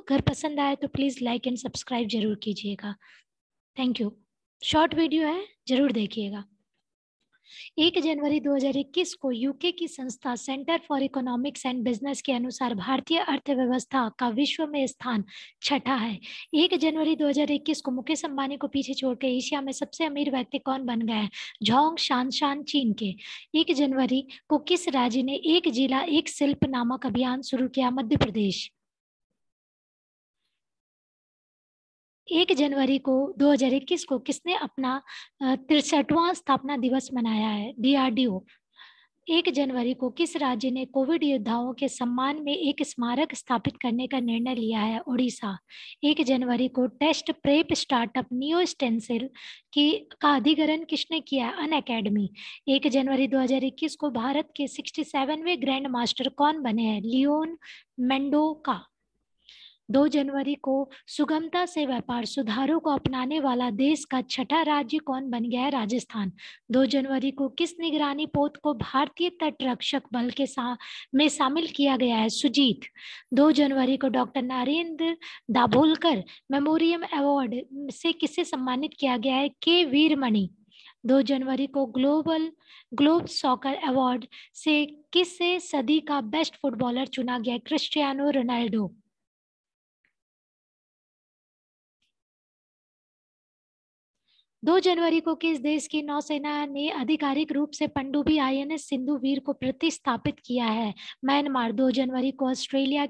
अगर पसंद आए तो प्लीज़ लाइक एंड सब्सक्राइब जरूर कीजिएगा। Thank you. शॉर्ट वीडियो है, जरूर देखिएगा। 1 जनवरी 2021 को यूके की संस्था centre for economics and business के अनुसार भारतीय अर्थव्यवस्था का विश्व में स्थान छठा है। 1 जनवरी 2021 को मुकेश अंबानी को पीछे छोड़कर एशिया में सबसे अमीर व्यक्ति कौन बन गए हैं? झोंग शानशान चीन के। 1 जनवरी को किस राज्य ने एक जिला एक शिल्प नामक अभियान शुरू किया? मध्य प्रदेश। 1 जनवरी को 2021 को किसने अपना 63वां स्थापना दिवस मनाया है? डीआरडीओ। 1 जनवरी को किस राज्य ने कोविड योद्धाओं के सम्मान में एक स्मारक स्थापित करने का निर्णय लिया है? ओडिशा। 1 जनवरी को test prep startup Neo Stencil का अधिग्रहण किसने किया? अन अकेडमी। 1 जनवरी 2021 को भारत के 67वें ग्रैंड मास्टर कौन बने हैं? लियोन मेंडोका। 2 जनवरी को सुगमता से व्यापार सुधारों को अपनाने वाला देश का छठा राज्य कौन बन गया है? राजस्थान। 2 जनवरी को किस निगरानी पोत को भारतीय तटरक्षक बल के में शामिल किया गया है? सुजीत। 2 जनवरी को doctor Narendra Dabholkar memoriam award से किसे सम्मानित किया गया है? के वीरमणि। 2 जनवरी को ग्लोब सॉकर अवार्ड से किसे सदी का बेस्ट फुटबॉलर चुना गया? Cristiano Ronaldo. 2 जनवरी को किस देश की नौसेना ने आधिकारिक रूप से पनडुब्बी आईएनएस सिंधुवीर को प्रतिस्थापित किया है? म्यांमार। 2 जनवरी को ऑस्ट्रेलिया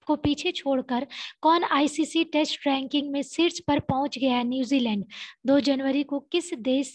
को पीछे छोड़कर कौन आईसीसी टेस्ट रैंकिंग में शीर्ष पर पहुंच गया है? न्यूजीलैंड। 2 जनवरी को किस देश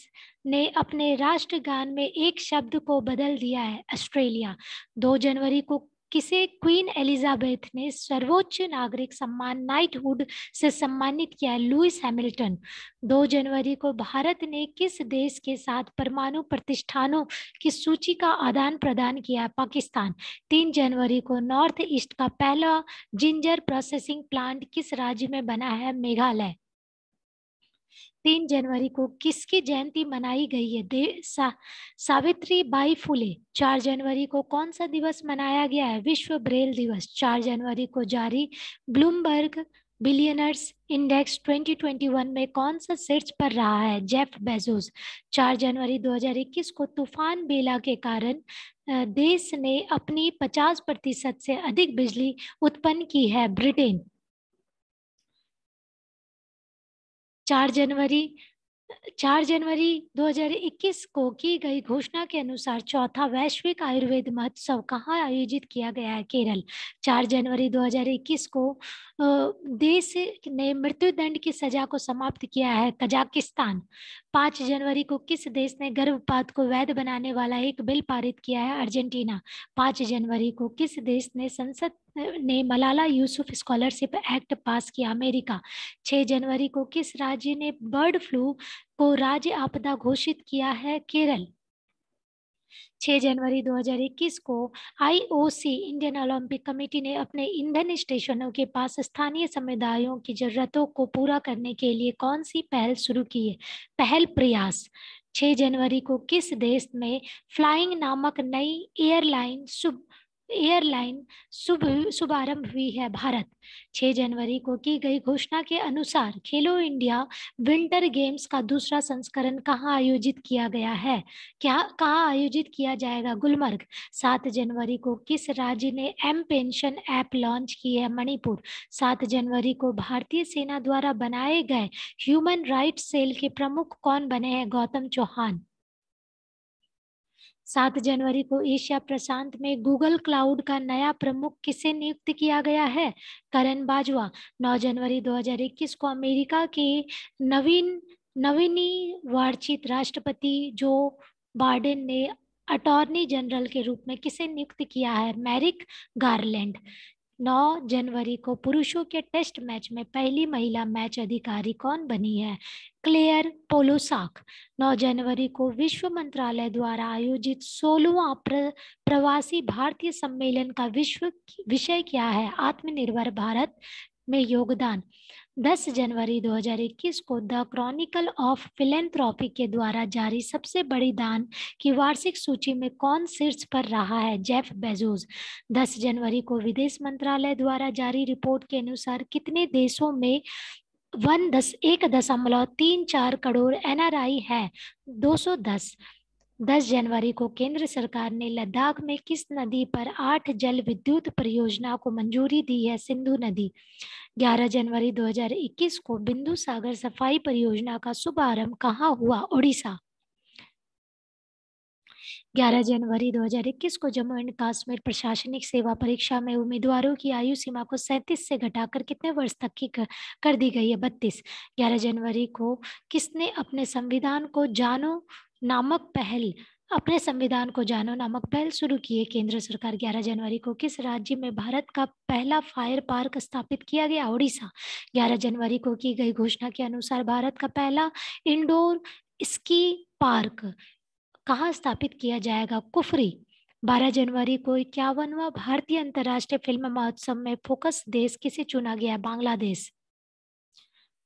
ने अपने राष्ट्रगान में एक शब्द को बदल दिया है? ऑस्ट्रेलिया। 2 जनवरी को किसे क्वीन एलिजाबेथ ने सर्वोच्च नागरिक सम्मान नाइटहुड से सम्मानित किया? Lewis Hamilton. 2 जनवरी को भारत ने किस देश के साथ परमाणु प्रतिष्ठानों की सूची का आदान प्रदान किया? पाकिस्तान। 3 जनवरी को नॉर्थ ईस्ट का पहला जिंजर प्रोसेसिंग प्लांट किस राज्य में बना है? मेघालय। 3 जनवरी को किसकी जयंती मनाई गई है? सावित्री बाई फुले। 4 जनवरी को कौन सा दिवस मनाया गया है? विश्व ब्रेल दिवस। 4 जनवरी को जारी ब्लूमबर्ग बिलियनर्स इंडेक्स 2021 में कौन सा शीर्ष पर रहा है? Jeff Bezos. 4 जनवरी 2021 को तूफान बेला के कारण देश ने अपनी 50% से अधिक बिजली उत्पन्न की है? ब्रिटेन। 4 जनवरी 2021 को की गई घोषणा के अनुसार चौथा वैश्विक आयुर्वेद महोत्सव कहाँ आयोजित किया गया है? केरल। 4 जनवरी 2021 को देश ने मृत्युदंड की सजा को समाप्त किया है? कजाकिस्तान। 5 जनवरी को किस देश ने गर्भपात को वैध बनाने वाला एक बिल पारित किया है? अर्जेंटीना। 5 जनवरी को किस देश ने संसद ने मलाला यूसुफ स्कॉलरशिप एक्ट पास किया? अमेरिका। 6 जनवरी को किस राज्य ने बर्ड फ्लू को राज्य आपदा घोषित किया है? केरल। 6 जनवरी 2021 को आईओसी इंडियन ओलंपिक कमेटी ने अपने ईंधन स्टेशनों के पास स्थानीय समुदायों की जरूरतों को पूरा करने के लिए कौन सी पहल शुरू की है? पहल प्रयास। 6 जनवरी को किस देश में फ्लाइंग नामक नई एयरलाइन शुभारंभ हुई है? भारत। 6 जनवरी को की गई घोषणा के अनुसार खेलो इंडिया विंटर गेम्स का दूसरा संस्करण कहाँ आयोजित किया गया है? कहाँ आयोजित किया जाएगा? गुलमर्ग। 7 जनवरी को किस राज्य ने एम पेंशन ऐप लॉन्च की है? मणिपुर। 7 जनवरी को भारतीय सेना द्वारा बनाए गए ह्यूमन राइट्स सेल के प्रमुख कौन बने हैं? गौतम चौहान। 7 जनवरी को एशिया प्रशांत में गूगल क्लाउड का नया प्रमुख किसे नियुक्त किया गया है? करण बाजवा। 9 जनवरी 2021 को अमेरिका के नवनिर्वाचित राष्ट्रपति जो बाइडेन ने अटॉर्नी जनरल के रूप में किसे नियुक्त किया है? मैरिक गारलैंड। 9 जनवरी को पुरुषों के टेस्ट मैच में पहली महिला मैच अधिकारी कौन बनी है? क्लेयर पोलोसाक। 9 जनवरी को विश्व मंत्रालय द्वारा आयोजित 16वां प्रवासी भारतीय सम्मेलन का विषय क्या है? आत्मनिर्भर भारत में योगदान। 10 जनवरी 2021 को द क्रॉनिकल ऑफ फिलेंथ्रॉपी के द्वारा जारी सबसे बड़ी दान की वार्षिक सूची में कौन शीर्ष पर रहा है? Jeff Bezos. 10 जनवरी को विदेश मंत्रालय द्वारा जारी रिपोर्ट के अनुसार कितने देशों में 1.34 करोड़ NRI है? 210। 10 जनवरी को केंद्र सरकार ने लद्दाख में किस नदी पर 8 जल विद्युत परियोजना को मंजूरी दी है? सिंधु नदी। 11 जनवरी 2021 को बिंदु सागर सफाई परियोजना का शुभारंभ कहाँ हुआ? ओडिशा। 11 जनवरी 2021 को जम्मू एंड कश्मीर प्रशासनिक सेवा परीक्षा में उम्मीदवारों की आयु सीमा को 37 से घटाकर कितने वर्ष तक की कर दी गई है? 32। 11 जनवरी को किसने अपने संविधान को जानो नामक पहल शुरू की है? केंद्र सरकार। 11 जनवरी को किस राज्य में भारत का पहला फायर पार्क स्थापित किया गया? ओडिशा। 11 जनवरी को की गई घोषणा के अनुसार भारत का पहला इंडोर स्की पार्क कहाँ स्थापित किया जाएगा? कुफरी। 12 जनवरी को 51वां भारतीय अंतर्राष्ट्रीय फिल्म महोत्सव में फोकस देश किसे चुना गया? बांग्लादेश।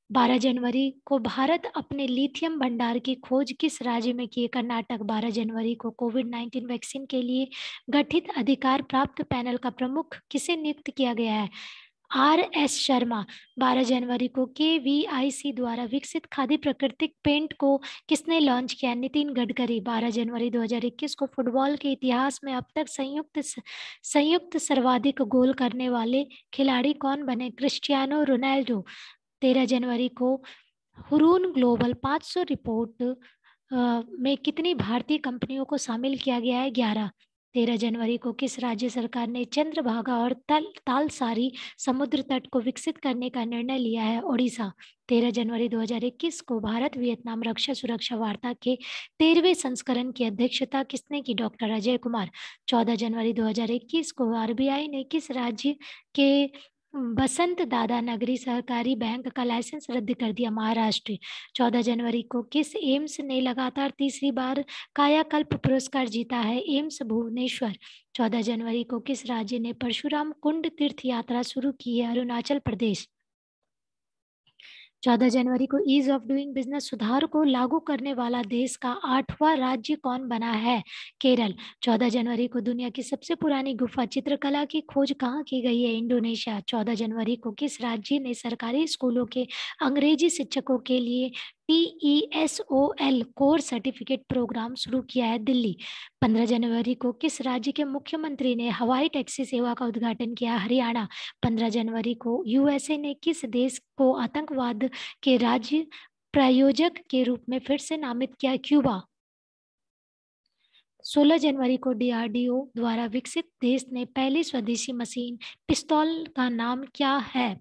12 जनवरी को भारत अपने लिथियम भंडार की खोज किस राज्य में की? कर्नाटक। 12 जनवरी को कोविड-19 वैक्सीन के लिए गठित अधिकार प्राप्त पैनल का प्रमुख किसे नियुक्त किया गया है? RS शर्मा। 12 जनवरी को KVIC द्वारा विकसित खादी प्राकृतिक पेंट को किसने लॉन्च किया? नितिन गडकरी। 12 जनवरी 2021 को फुटबॉल के इतिहास में अब तक संयुक्त सर्वाधिक गोल करने वाले खिलाड़ी कौन बने? Cristiano Ronaldo. 13 जनवरी को हुरून ग्लोबल 500 रिपोर्ट में कितनी भारतीय कंपनियों को शामिल किया गया है? 11। 13 जनवरी को किस राज्य सरकार ने चंद्रभागा और तालसारी समुद्र तट को विकसित करने का निर्णय लिया है? ओडिशा। 13 जनवरी 2021 को भारत वियतनाम रक्षा सुरक्षा वार्ता के 13वें संस्करण की अध्यक्षता किसने की? डॉक्टर अजय कुमार। 14 जनवरी 2021 को RBI ने किस राज्य के बसंत दादा नगरी सहकारी बैंक का लाइसेंस रद्द कर दिया? महाराष्ट्र। 14 जनवरी को किस एम्स ने लगातार तीसरी बार कायाकल्प पुरस्कार जीता है? एम्स भुवनेश्वर। 14 जनवरी को किस राज्य ने परशुराम कुंड तीर्थ यात्रा शुरू की है? अरुणाचल प्रदेश। 14 जनवरी को ईज ऑफ डूइंग बिजनेस सुधार को लागू करने वाला देश का 8वां राज्य कौन बना है? केरल। 14 जनवरी को दुनिया की सबसे पुरानी गुफा चित्रकला की खोज कहाँ की गई है? इंडोनेशिया। 14 जनवरी को किस राज्य ने सरकारी स्कूलों के अंग्रेजी शिक्षकों के लिए TESOL कोर सर्टिफिकेट प्रोग्राम शुरू किया है? दिल्ली। 15 जनवरी को किस राज्य के मुख्यमंत्री ने हवाई टैक्सी सेवा का उद्घाटन किया? हरियाणा। 15 जनवरी को USA ने किस देश को आतंकवाद के राज्य प्रायोजक के रूप में फिर से नामित किया? क्यूबा। 16 जनवरी को DRDO द्वारा विकसित देश ने पहली स्वदेशी मशीन पिस्तौल का नाम क्या है?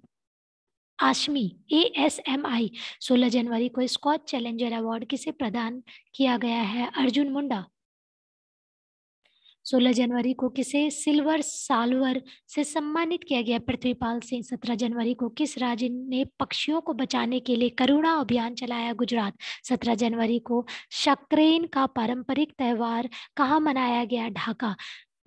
ASMI। 16 जनवरी को स्कॉच चैलेंजर अवार्ड किसे प्रदान किया गया है? अर्जुन मुंडा। 16 जनवरी को किसे सिल्वर साल्वर से सम्मानित किया गया? पृथ्वीपाल सिंह। 17 जनवरी को किस राज्य ने पक्षियों को बचाने के लिए करुणा अभियान चलाया? गुजरात। 17 जनवरी को शक्रेन का पारंपरिक त्योहार कहाँ मनाया गया?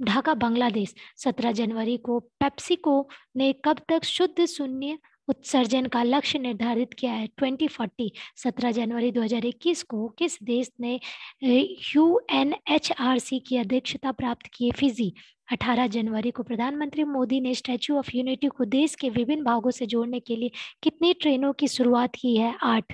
ढाका बांग्लादेश। 17 जनवरी को पेप्सिको ने कब तक शुद्ध शून्य उत्सर्जन का लक्ष्य निर्धारित किया है? 2040। 17 जनवरी 2021 को किस देश ने UNHRC की अध्यक्षता प्राप्त की? फिजी। 18 जनवरी को प्रधानमंत्री मोदी ने स्टैच्यू ऑफ यूनिटी को देश के विभिन्न भागों से जोड़ने के लिए कितनी ट्रेनों की शुरुआत की है? 8।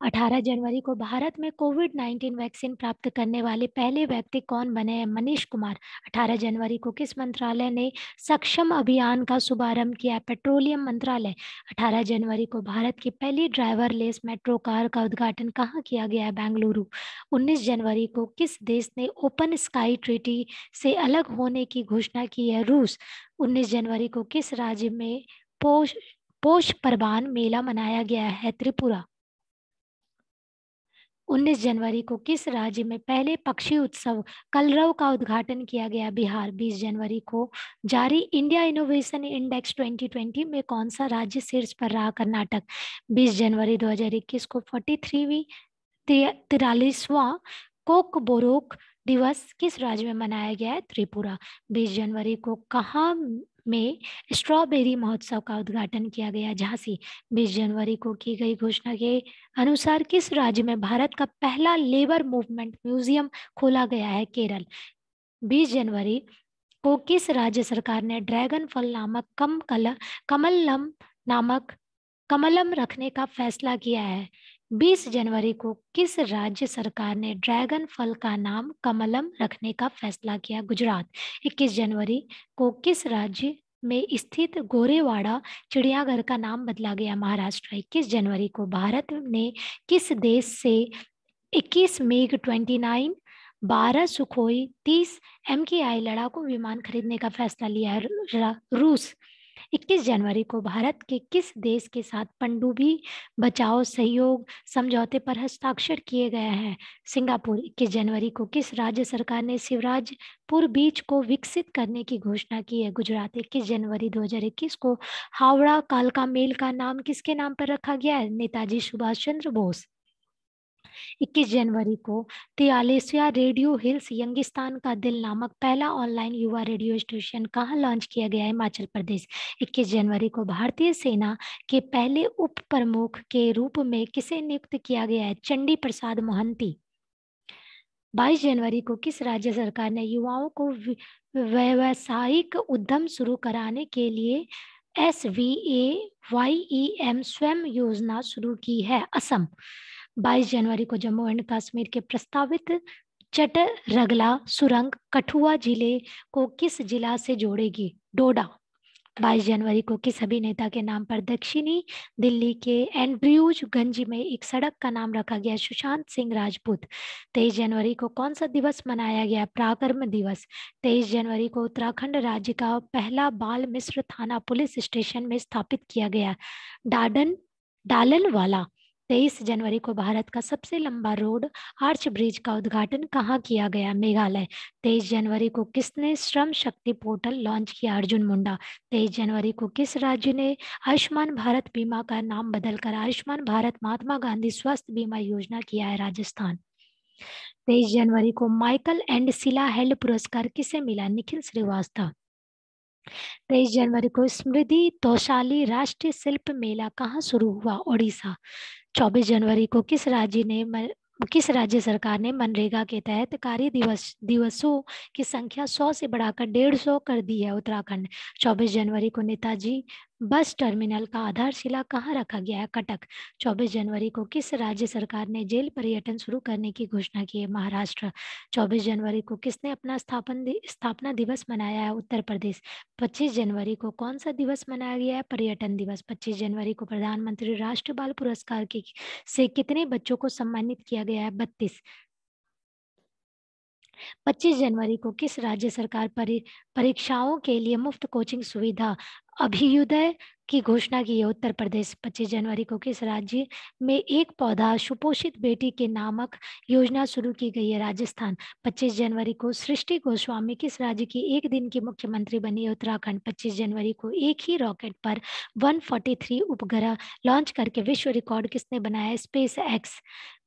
18 जनवरी को भारत में कोविड-19 वैक्सीन प्राप्त करने वाले पहले व्यक्ति कौन बने हैं? मनीष कुमार। 18 जनवरी को किस मंत्रालय ने सक्षम अभियान का शुभारंभ किया? पेट्रोलियम मंत्रालय। 18 जनवरी को भारत की पहली ड्राइवरलेस मेट्रो कार का उद्घाटन कहाँ किया गया है? बेंगलुरु। 19 जनवरी को किस देश ने ओपन स्काई ट्रीटी से अलग होने की घोषणा की है? रूस। 19 जनवरी को किस राज्य में पोष परबान मेला मनाया गया है? त्रिपुरा। 19 जनवरी को किस राज्य में पहले पक्षी उत्सव कलरव का उद्घाटन किया गया? बिहार। 20 जनवरी को जारी इंडिया इनोवेशन इंडेक्स 2020 में कौन सा राज्य शीर्ष पर रहा? कर्नाटक। 20 जनवरी 2021 को 43वां कोकबोरोक दिवस किस राज्य में मनाया गया है? त्रिपुरा। 20 जनवरी को कहाँ में स्ट्रॉबेरी महोत्सव का उद्घाटन किया गया। झांसी, 20 जनवरी को की गई घोषणा के अनुसार किस राज्य में भारत का पहला लेबर मूवमेंट म्यूजियम खोला गया है? केरल। 20 जनवरी को किस राज्य सरकार ने ड्रैगन फल नामक कमलम रखने का फैसला किया है? 20 जनवरी को किस राज्य सरकार ने ड्रैगन फल का नाम कमलम रखने का फैसला किया? गुजरात। 21 जनवरी को किस राज्य में स्थित गोरेवाड़ा चिड़ियाघर का नाम बदला गया? महाराष्ट्र। 21 जनवरी को भारत ने किस देश से 21 मिग 29 12 सुखोई 30 MKI लड़ाकू विमान खरीदने का फैसला लिया है? रूस। 21 जनवरी को भारत के किस देश के साथ पनडुब्बी बचाओ सहयोग समझौते पर हस्ताक्षर किए गए हैं? सिंगापुर। 21 जनवरी को किस राज्य सरकार ने शिवराजपुर बीच को विकसित करने की घोषणा की है? गुजरात। 21 जनवरी 2021 को हावड़ा कालका मेल का नाम किसके नाम पर रखा गया है? नेताजी सुभाष चंद्र बोस। 21 जनवरी को 43वां रेडियो हिल्स यंगिस्तान का दिल नामक पहला ऑनलाइन युवा रेडियो स्टेशन कहाँ लॉन्च किया गया है? हिमाचल प्रदेश। 21 जनवरी को भारतीय सेना के पहले उप प्रमुख के रूप में किसे नियुक्त किया गया है? चंडी प्रसाद मोहंती। 22 जनवरी को किस राज्य सरकार ने युवाओं को व्यावसायिक उद्यम शुरू कराने के लिए SVAYEM स्वयं योजना शुरू की है? असम। 22 जनवरी को जम्मू एंड कश्मीर के प्रस्तावित चटरगला सुरंग कठुआ जिले को किस जिला से जोड़ेगी? डोडा। 22 जनवरी को किस अभिनेता के नाम पर दक्षिणी दिल्ली के एंड्रयूजगंज में एक सड़क का नाम रखा गया? सुशांत सिंह राजपूत। 23 जनवरी को कौन सा दिवस मनाया गया? पराक्रम दिवस। 23 जनवरी को उत्तराखंड राज्य का पहला बाल मिश्र थाना पुलिस स्टेशन में स्थापित किया गया? डालनवाला। 23 जनवरी को भारत का सबसे लंबा रोड आर्च ब्रिज का उद्घाटन कहाँ किया गया? मेघालय। 23 जनवरी को किसने श्रम शक्ति पोर्टल लॉन्च किया? अर्जुन मुंडा। 23 जनवरी को किस राज्य ने आयुष्मान भारत बीमा का नाम बदलकर आयुष्मान भारत महात्मा गांधी स्वास्थ्य बीमा योजना किया है? राजस्थान। 23 जनवरी को माइकल एंड सिला हेल्ड पुरस्कार किसे मिला? निखिल श्रीवास्तव। 23 जनवरी को स्मृति तौशाली राष्ट्रीय शिल्प मेला कहाँ शुरू हुआ? ओडिशा। 24 जनवरी को किस राज्य सरकार ने मनरेगा के तहत कार्य दिवसों की संख्या 100 से बढ़ाकर 150 कर दी है? उत्तराखंड। 24 जनवरी को नेताजी बस टर्मिनल का आधारशिला कहाँ रखा गया है? कटक। 24 जनवरी को किस राज्य सरकार ने जेल पर्यटन शुरू करने की घोषणा की है? महाराष्ट्र। 24 जनवरी को किसने अपना स्थापना दिवस मनाया है? उत्तर प्रदेश। 25 जनवरी को कौन सा दिवस मनाया गया है? पर्यटन दिवस। 25 जनवरी को प्रधानमंत्री राष्ट्रीय बाल पुरस्कार से कितने बच्चों को सम्मानित किया गया है? 32। 25 जनवरी को किस राज्य सरकार परीक्षाओं के लिए मुफ्त कोचिंग सुविधा अभ्युदय की घोषणा की है? उत्तर प्रदेश। 25 जनवरी को किस राज्य में एक पौधा सुपोषित बेटी के नामक योजना शुरू की गई है? राजस्थान। 25 जनवरी को सृष्टि गोस्वामी किस राज्य की एक दिन की मुख्यमंत्री बनी है? उत्तराखंड। 25 जनवरी को एक ही रॉकेट पर 143 उपग्रह लॉन्च करके विश्व रिकॉर्ड किसने बनाया? Space x.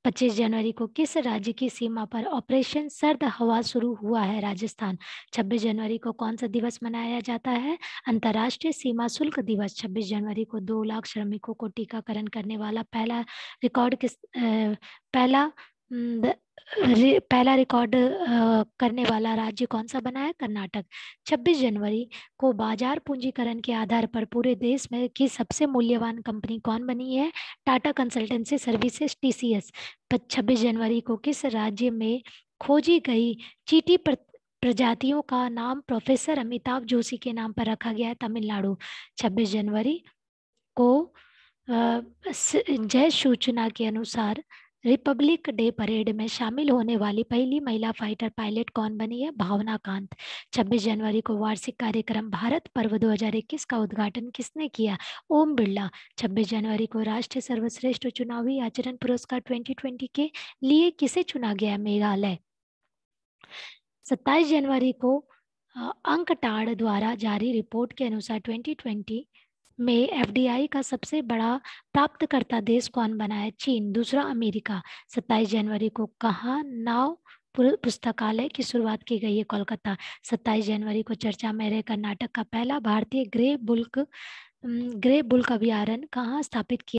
25 जनवरी को किस राज्य की सीमा पर ऑपरेशन सर्द हवा शुरू हुआ है? राजस्थान। 26 जनवरी को कौन सा दिवस मनाया जाता है? अंतर्राष्ट्रीय सीमा शुल्क दिवस। 26 जनवरी को 2 लाख श्रमिकों को टीकाकरण करने वाला पहला रिकॉर्ड करने वाला राज्य कौन सा बना है? कर्नाटक। 26 जनवरी को बाजार पूंजीकरण के आधार पर पूरे देश में की सबसे मूल्यवान कंपनी कौन बनी है? Tata consultancy services TCS। 26 जनवरी को किस राज्य में खोजी गई चींटी प्रजातियों का नाम प्रोफेसर अमिताभ जोशी के नाम पर रखा गया है? तमिलनाडु। 26 जनवरी को जय सूचना के अनुसार रिपब्लिक डे परेड में शामिल होने वाली पहली महिला फाइटर पायलट कौन बनी है? भावना कांत। 26 जनवरी को वार्षिक कार्यक्रम भारत पर्व 2021 का उद्घाटन किसने किया? ओम बिरला। 26 जनवरी को राष्ट्रीय सर्वश्रेष्ठ चुनावी आचरण पुरस्कार 2020 के लिए किसे चुना गया? मेघालय। 27 जनवरी को अंकटाड द्वारा जारी रिपोर्ट के अनुसार 2020 में FDI का सबसे बड़ा प्राप्तकर्ता देश कौन बना है? चीन। दूसरा अमेरिका। 27 जनवरी को कहाँ नाव पुस्तकालय की शुरुआत की गई है कोलकाता। 27 जनवरी को चर्चा में रहे कर्नाटक का पहला भारतीय ग्रे बुल्क अभ्यारण्य कहाँ स्थापित किया